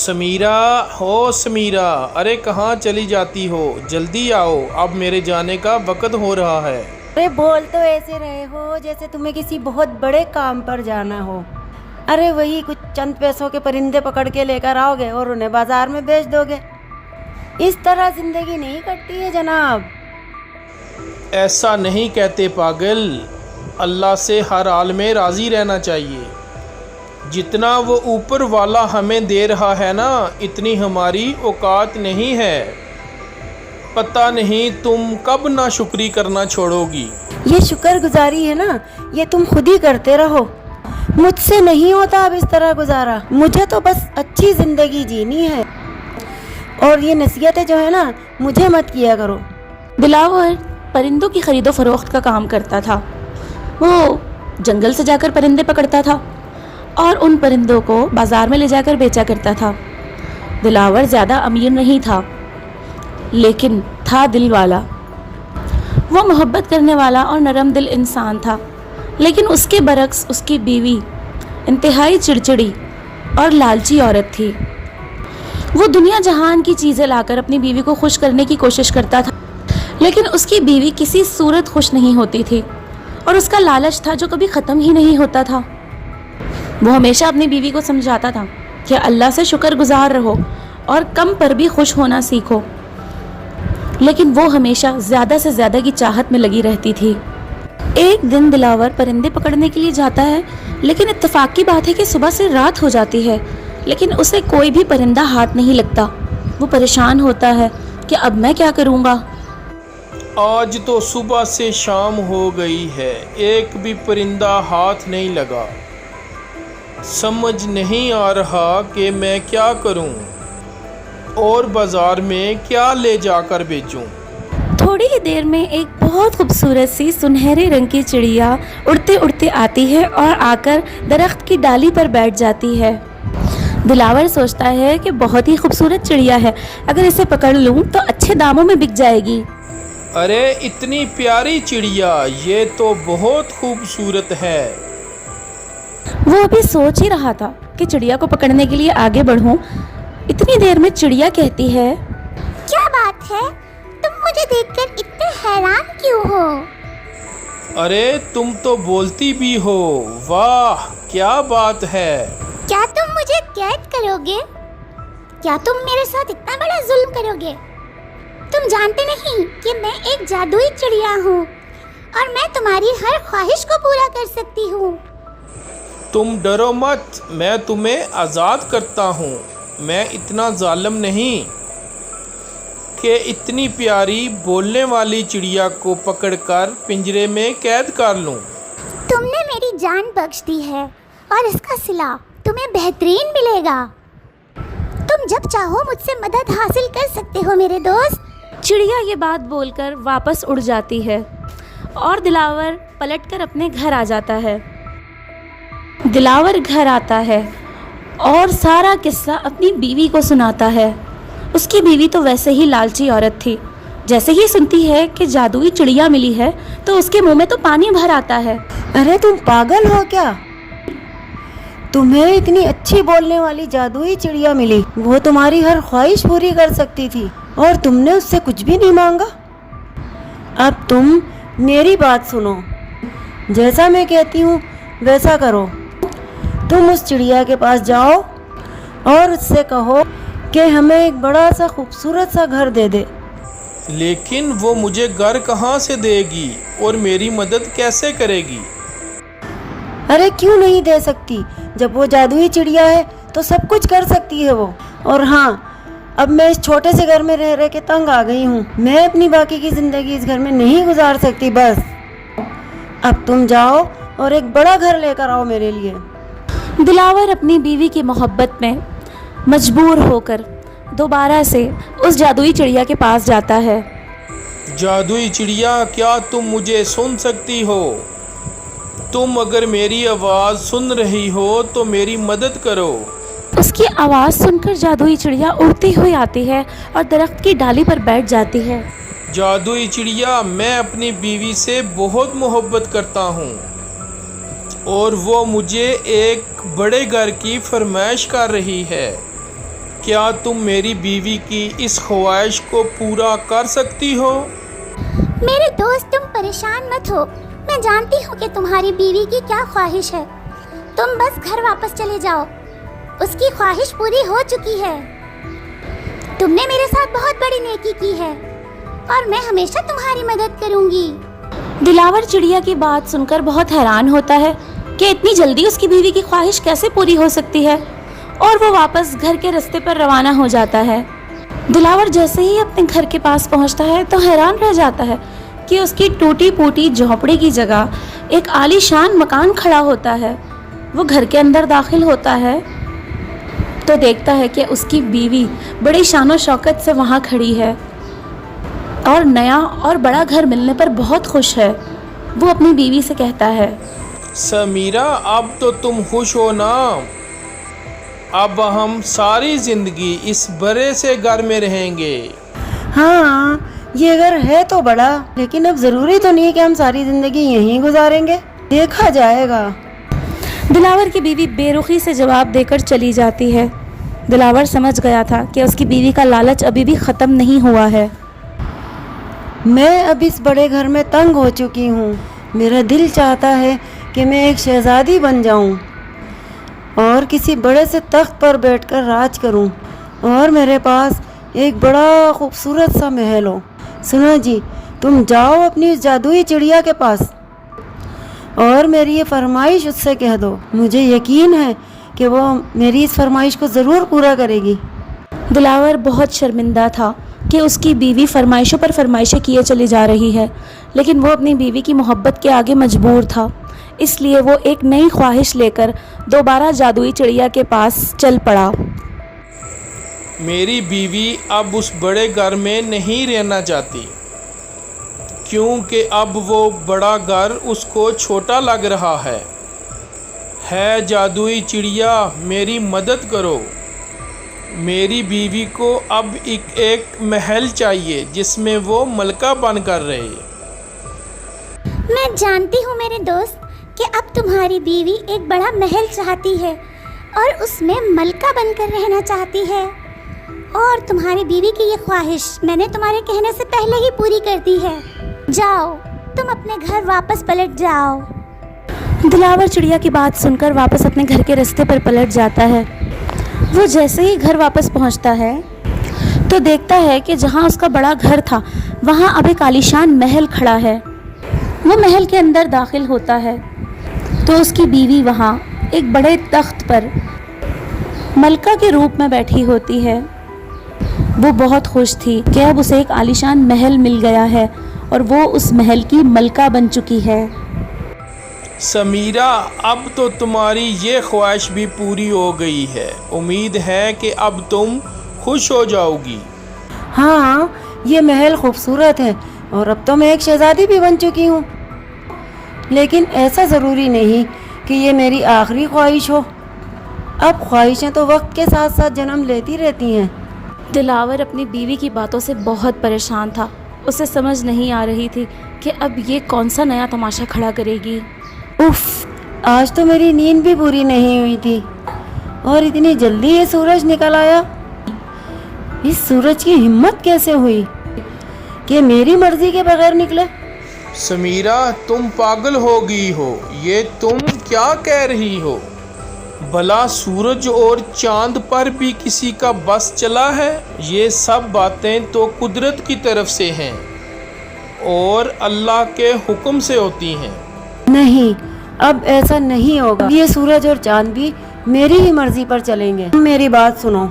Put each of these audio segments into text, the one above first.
समीरा हो समीरा, अरे कहाँ चली जाती हो? जल्दी आओ, अब मेरे जाने का वक्त हो रहा है। अरे बोल तो ऐसे रहे हो जैसे तुम्हें किसी बहुत बड़े काम पर जाना हो। अरे वही कुछ चंद पैसों के परिंदे पकड़ के लेकर आओगे और उन्हें बाजार में बेच दोगे। इस तरह जिंदगी नहीं कटती है जनाब। ऐसा नहीं कहते पागल, अल्लाह से हर हाल में राज़ी रहना चाहिए। जितना वो ऊपर वाला हमें दे रहा है ना, इतनी हमारी औकात नहीं है। पता नहीं तुम कब नाशुक्री करना छोड़ोगी। ये शुक्रगुजारी है ना, ये तुम खुद ही करते रहो। मुझसे नहीं होता अब इस तरह गुजारा। मुझे तो बस अच्छी ज़िंदगी जीनी है, और ये नसीहतें जो है ना, मुझे मत किया करो। दिलावर परिंदों की खरीदो फरोख्त का काम करता था। वो जंगल से जाकर परिंदे पकड़ता था और उन परिंदों को बाज़ार में ले जाकर बेचा करता था। दिलावर ज़्यादा अमीर नहीं था, लेकिन था दिल वाला। वो मोहब्बत करने वाला और नरम दिल इंसान था, लेकिन उसके बरक्स उसकी बीवी इंतहाई चिड़चिड़ी और लालची औरत थी। वो दुनिया जहान की चीज़ें लाकर अपनी बीवी को खुश करने की कोशिश करता था, लेकिन उसकी बीवी किसी सूरत खुश नहीं होती थी, और उसका लालच था जो कभी ख़त्म ही नहीं होता था। वो हमेशा अपनी बीवी को समझाता था कि अल्लाह से शुक्रगुजार रहो और कम पर भी खुश होना सीखो, लेकिन वो हमेशा ज़्यादा से ज़्यादा की चाहत में लगी रहती थी। एक दिन दिलावर परिंदे पकड़ने के लिए जाता है, लेकिन इत्तेफाक की बात है कि सुबह से रात हो जाती है, लेकिन उसे कोई भी परिंदा हाथ नहीं लगता। वो परेशान होता है कि अब मैं क्या करूँगा। आज तो सुबह से शाम हो गई है, एक भी परिंदा हाथ नहीं लगा। समझ नहीं आ रहा कि मैं क्या करूं और बाजार में क्या ले जाकर बेचूं। थोड़ी ही देर में एक बहुत खूबसूरत सी सुनहरे रंग की चिड़िया उड़ते उड़ते आती है और आकर दरख्त की डाली पर बैठ जाती है। दिलावर सोचता है कि बहुत ही खूबसूरत चिड़िया है, अगर इसे पकड़ लूं तो अच्छे दामों में बिक जाएगी। अरे इतनी प्यारी चिड़िया, ये तो बहुत खूबसूरत है। वो अभी सोच ही रहा था कि चिड़िया को पकड़ने के लिए आगे बढ़ूं। इतनी देर में चिड़िया कहती है, क्या बात है, तुम मुझे देखकर इतने हैरान क्यों हो? अरे तुम तो बोलती भी हो, वाह क्या बात है। क्या तुम मुझे कैद करोगे? क्या तुम मेरे साथ इतना बड़ा जुल्म करोगे? तुम जानते नहीं कि मैं एक जादुई चिड़िया हूँ और मैं तुम्हारी हर ख्वाहिश को पूरा कर सकती हूँ। तुम डरो मत, मैं तुम्हें आज़ाद करता हूँ। मैं इतना जालिम नहीं कि इतनी प्यारी बोलने वाली चिड़िया को पकड़कर पिंजरे में कैद कर लूँ। तुमने मेरी जान बख्श दी है और इसका सिला तुम्हें बेहतरीन मिलेगा। तुम जब चाहो मुझसे मदद हासिल कर सकते हो मेरे दोस्त। चिड़िया ये बात बोलकर वापस उड़ जाती है और दिलावर पलटकर अपने घर आ जाता है। दिलावर घर आता है और सारा किस्सा अपनी बीवी को सुनाता है। उसकी बीवी तो वैसे ही लालची औरत थी। जैसे ही सुनती है कि जादुई चिड़िया मिली है तो उसके मुंह में तो पानी भर आता है। अरे तुम पागल हो क्या? तुम्हें इतनी अच्छी बोलने वाली जादुई चिड़िया मिली, वो तुम्हारी हर ख्वाहिश पूरी कर सकती थी और तुमने उससे कुछ भी नहीं मांगा। अब तुम मेरी बात सुनो, जैसा मैं कहती हूँ वैसा करो। तुम उस चिड़िया के पास जाओ और उससे कहो कि हमें एक बड़ा सा खूबसूरत सा घर दे दे। लेकिन वो मुझे घर कहाँ से देगी और मेरी मदद कैसे करेगी? अरे क्यों नहीं दे सकती? जब वो जादुई चिड़िया है तो सब कुछ कर सकती है वो। और हाँ, अब मैं इस छोटे से घर में रह रह के तंग आ गई हूँ। मैं अपनी बाकी की ज़िंदगी इस घर में नहीं गुजार सकती। बस अब तुम जाओ और एक बड़ा घर लेकर आओ मेरे लिए। दिलावर अपनी बीवी की मोहब्बत में मजबूर होकर दोबारा से उस जादुई चिड़िया के पास जाता है। जादुई चिड़िया, क्या तुम मुझे सुन सकती हो? तुम अगर मेरी आवाज़ सुन रही हो तो मेरी मदद करो। उसकी आवाज़ सुनकर जादुई चिड़िया उड़ती हुई आती है और दरख्त की डाली पर बैठ जाती है। जादुई चिड़िया, मैं अपनी बीवी से बहुत मोहब्बत करता हूँ और वो मुझे एक बड़े घर की फरमाइश कर रही है। क्या तुम मेरी बीवी की इस ख्वाहिश को पूरा कर सकती हो? मेरे दोस्त, तुम परेशान मत हो। मैं जानती हूँ कि तुम्हारी बीवी की क्या ख्वाहिश है। तुम बस घर वापस चले जाओ। उसकी ख्वाहिश पूरी हो चुकी है। तुमने मेरे साथ बहुत बड़ी नेकी की है और मैं हमेशा तुम्हारी मदद करूँगी। दिलावर चिड़िया की बात सुनकर बहुत हैरान होता है कि इतनी जल्दी उसकी बीवी की ख्वाहिश कैसे पूरी हो सकती है, और वो वापस घर के रास्ते पर रवाना हो जाता है। दिलावर जैसे ही अपने घर के पास पहुंचता है तो हैरान रह जाता है कि उसकी टूटी फूटी झोंपड़ी की जगह एक आलीशान मकान खड़ा होता है। वो घर के अंदर दाखिल होता है तो देखता है कि उसकी बीवी बड़ी शानो शौकत से वहाँ खड़ी है और नया और बड़ा घर मिलने पर बहुत खुश है। वो अपनी बीवी से कहता है, समीरा, अब तो तुम खुश हो ना? अब हम सारी ज़िंदगी इस बड़े से घर में रहेंगे। हाँ, ये घर है तो बड़ा, लेकिन अब ज़रूरी तो नहीं कि हम सारी ज़िंदगी यहीं गुजारेंगे। देखा जाएगा। दिलावर की बीवी बेरुखी से जवाब देकर चली जाती है। दिलावर समझ गया था कि उसकी बीवी का लालच अभी भी ख़त्म नहीं हुआ है। मैं अब इस बड़े घर में तंग हो चुकी हूँ। मेरा दिल चाहता है कि मैं एक शहज़ादी बन जाऊँ और किसी बड़े से तख्त पर बैठकर राज करूँ और मेरे पास एक बड़ा खूबसूरत सा महल हो। सुनो जी, तुम जाओ अपनी उस जादुई चिड़िया के पास और मेरी ये फरमाइश उससे कह दो। मुझे यकीन है कि वो मेरी इस फरमाइश को ज़रूर पूरा करेगी। दिलावर बहुत शर्मिंदा था कि उसकी बीवी फरमाइशों पर फरमाइशें किए चली जा रही है, लेकिन वो अपनी बीवी की मोहब्बत के आगे मजबूर था। इसलिए वो एक नई ख्वाहिश लेकर दोबारा जादुई चिड़िया के पास चल पड़ा। मेरी बीवी अब उस बड़े घर में नहीं रहना चाहती, क्योंकि अब वो बड़ा घर उसको छोटा लग रहा है। जादुई चिड़िया, मेरी मदद करो। मेरी बीवी को अब एक महल चाहिए जिसमें वो मलका बनकर रहे। मैं जानती हूँ मेरे दोस्त कि अब तुम्हारी बीवी एक बड़ा महल चाहती है और उसमें मलका बनकर रहना चाहती है, और तुम्हारी बीवी की ये ख्वाहिश मैंने तुम्हारे कहने से पहले ही पूरी कर दी है। जाओ, तुम अपने घर वापस पलट जाओ। दिलावर चिड़िया की बात सुनकर वापस अपने घर के रास्ते पर पलट जाता है। वो जैसे ही घर वापस पहुंचता है तो देखता है कि जहां उसका बड़ा घर था वहां अब एक आलीशान महल खड़ा है। वो महल के अंदर दाखिल होता है तो उसकी बीवी वहां एक बड़े तख्त पर मलका के रूप में बैठी होती है। वो बहुत खुश थी कि अब उसे एक आलीशान महल मिल गया है और वो उस महल की मलका बन चुकी है। समीरा, अब तो तुम्हारी ये ख्वाहिश भी पूरी हो गई है। उम्मीद है कि अब तुम खुश हो जाओगी। हाँ, ये महल खूबसूरत है और अब तो मैं एक शहज़ादी भी बन चुकी हूँ, लेकिन ऐसा ज़रूरी नहीं कि ये मेरी आखिरी ख्वाहिश हो। अब ख्वाहिशें तो वक्त के साथ साथ जन्म लेती रहती हैं। दिलावर अपनी बीवी की बातों से बहुत परेशान था। उसे समझ नहीं आ रही थी कि अब ये कौन सा नया तमाशा खड़ा करेगी। उफ, आज तो मेरी नींद भी पूरी नहीं हुई थी और इतनी जल्दी ये सूरज निकल आया। इस सूरज की हिम्मत कैसे हुई कि मेरी मर्जी के बगैर निकले। समीरा, तुम पागल हो गई हो। ये तुम क्या कह रही हो? भला सूरज और चांद पर भी किसी का बस चला है? ये सब बातें तो कुदरत की तरफ से हैं और अल्लाह के हुक्म से होती हैं। नहीं, अब ऐसा नहीं होगा। ये सूरज और चांद भी मेरी ही मर्जी पर चलेंगे। मेरी बात सुनो,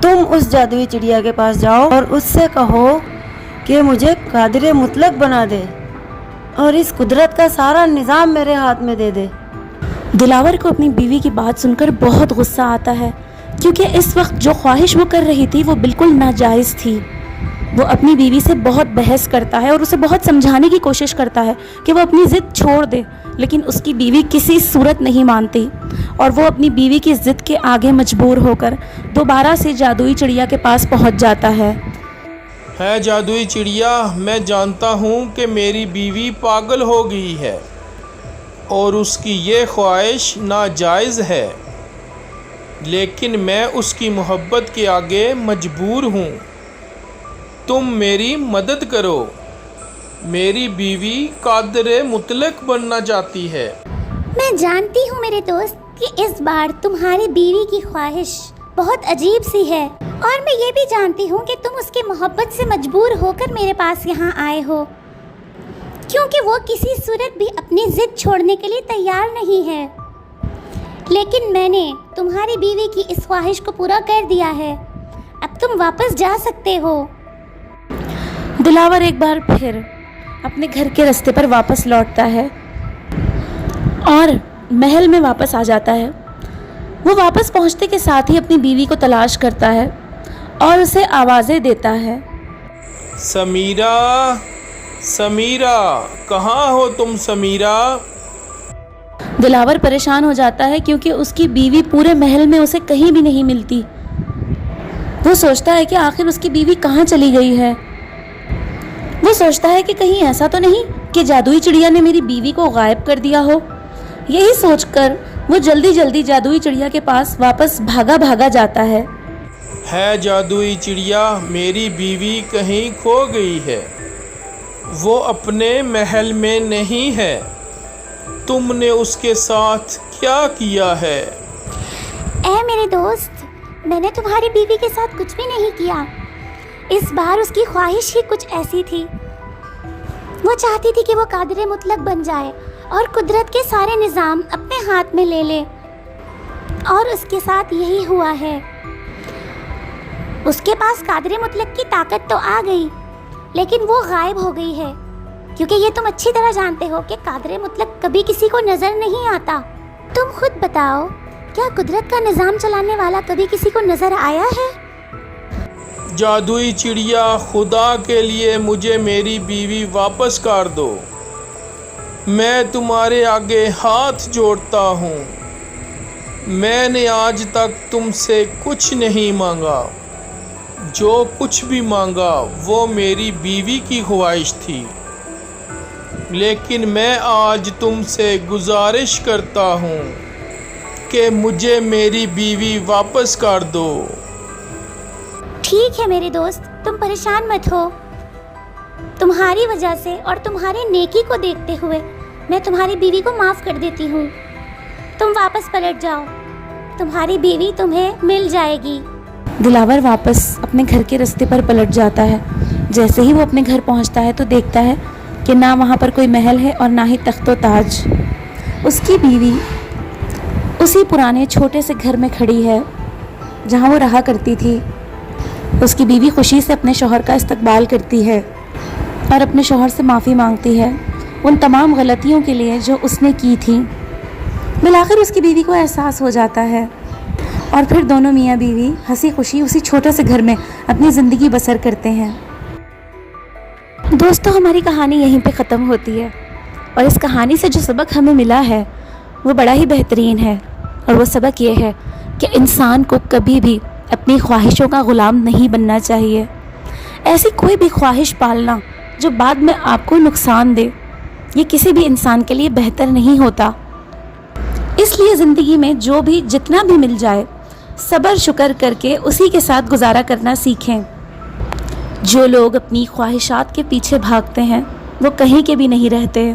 तुम उस जादुई चिड़िया के पास जाओ और उससे कहो कि मुझे कादिर मुतलक बना दे और इस कुदरत का सारा निज़ाम मेरे हाथ में दे दे। दिलावर को अपनी बीवी की बात सुनकर बहुत गुस्सा आता है, क्योंकि इस वक्त जो ख्वाहिश वो कर रही थी वो बिल्कुल नाजायज़ थी। वो अपनी बीवी से बहुत बहस करता है और उसे बहुत समझाने की कोशिश करता है कि वो अपनी ज़िद छोड़ दे, लेकिन उसकी बीवी किसी सूरत नहीं मानती और वो अपनी बीवी की ज़िद के आगे मजबूर होकर दोबारा से जादुई चिड़िया के पास पहुंच जाता है। जादुई चिड़िया, मैं जानता हूँ कि मेरी बीवी पागल हो गई है और उसकी ये ख्वाहिश नाजायज़ है, लेकिन मैं उसकी मोहब्बत के आगे मजबूर हूँ। तुम मेरी मदद करो। मेरी बीवी कादर मुतलक बनना चाहती है। मैं जानती हूँ मेरे दोस्त कि इस बार तुम्हारी बीवी की ख्वाहिश बहुत अजीब सी है, और मैं ये भी जानती हूँ कि तुम उसकी मोहब्बत से मजबूर होकर मेरे पास यहाँ आए हो, क्योंकि वो किसी सूरत भी अपनी ज़िद छोड़ने के लिए तैयार नहीं है। लेकिन मैंने तुम्हारी बीवी की इस ख्वाहिश को पूरा कर दिया है। अब तुम वापस जा सकते हो। दिलावर एक बार फिर अपने घर के रास्ते पर वापस लौटता है और महल में वापस आ जाता है। वो वापस पहुंचते के साथ ही अपनी बीवी को तलाश करता है और उसे आवाज़ें देता है। समीरा, समीरा, कहाँ हो तुम समीरा? दिलावर परेशान हो जाता है क्योंकि उसकी बीवी पूरे महल में उसे कहीं भी नहीं मिलती। वो सोचता है कि आखिर उसकी बीवी कहाँ चली गई है। वो सोचता है कि कहीं ऐसा तो नहीं कि जादुई चिड़िया ने मेरी बीवी को गायब कर दिया हो। यही सोचकर वो जल्दी जल्दी जादुई चिड़िया के पास वापस भागा भागा जाता है। जादुई चिड़िया, मेरी बीवी कहीं खो गई है। वो अपने महल में नहीं है। तुमने उसके साथ क्या किया है? ऐ मेरे दोस्त, मैंने तुम्हारी बीवी के साथ कुछ भी नहीं किया। इस बार उसकी ख्वाहिश ही कुछ ऐसी थी। वो चाहती थी कि वो कादिर मुतलक बन जाए और कुदरत के सारे निज़ाम अपने हाथ में ले ले, और उसके साथ यही हुआ है। उसके पास कादिर मुतलक की ताकत तो आ गई, लेकिन वो गायब हो गई है, क्योंकि ये तुम अच्छी तरह जानते हो कि कादिर मुतलक कभी किसी को नज़र नहीं आता। तुम खुद बताओ, क्या कुदरत का निज़ाम चलाने वाला कभी किसी को नज़र आया है? जादुई चिड़िया, खुदा के लिए मुझे मेरी बीवी वापस कर दो। मैं तुम्हारे आगे हाथ जोड़ता हूँ। मैंने आज तक तुमसे कुछ नहीं मांगा। जो कुछ भी मांगा वो मेरी बीवी की ख्वाहिश थी, लेकिन मैं आज तुमसे गुजारिश करता हूँ कि मुझे मेरी बीवी वापस कर दो। ठीक है मेरे दोस्त, तुम परेशान मत हो। तुम्हारी वजह से और तुम्हारी नेकी को देखते हुए मैं तुम्हारी बीवी को माफ़ कर देती हूँ। तुम वापस पलट जाओ, तुम्हारी बीवी तुम्हें मिल जाएगी। दिलावर वापस अपने घर के रास्ते पर पलट जाता है। जैसे ही वो अपने घर पहुंचता है तो देखता है कि ना वहाँ पर कोई महल है और ना ही तख्तो ताज। उसकी बीवी उसी पुराने छोटे से घर में खड़ी है जहाँ वो रहा करती थी। उसकी बीवी खुशी से अपने शौहर का इस्तकबाल करती है और अपने शौहर से माफ़ी मांगती है उन तमाम गलतियों के लिए जो उसने की थी। बिलाखिर उसकी बीवी को एहसास हो जाता है और फिर दोनों मियाँ बीवी हंसी खुशी उसी छोटे से घर में अपनी ज़िंदगी बसर करते हैं। दोस्तों, हमारी कहानी यहीं पे ख़त्म होती है और इस कहानी से जो सबक हमें मिला है वो बड़ा ही बेहतरीन है, और वो सबक ये है कि इंसान को कभी भी अपनी ख्वाहिशों का ग़ुलाम नहीं बनना चाहिए। ऐसी कोई भी ख्वाहिश पालना जो बाद में आपको नुकसान दे, ये किसी भी इंसान के लिए बेहतर नहीं होता। इसलिए ज़िंदगी में जो भी जितना भी मिल जाए सब्र शुक्र करके उसी के साथ गुजारा करना सीखें। जो लोग अपनी ख्वाहिशात के पीछे भागते हैं वो कहीं के भी नहीं रहते।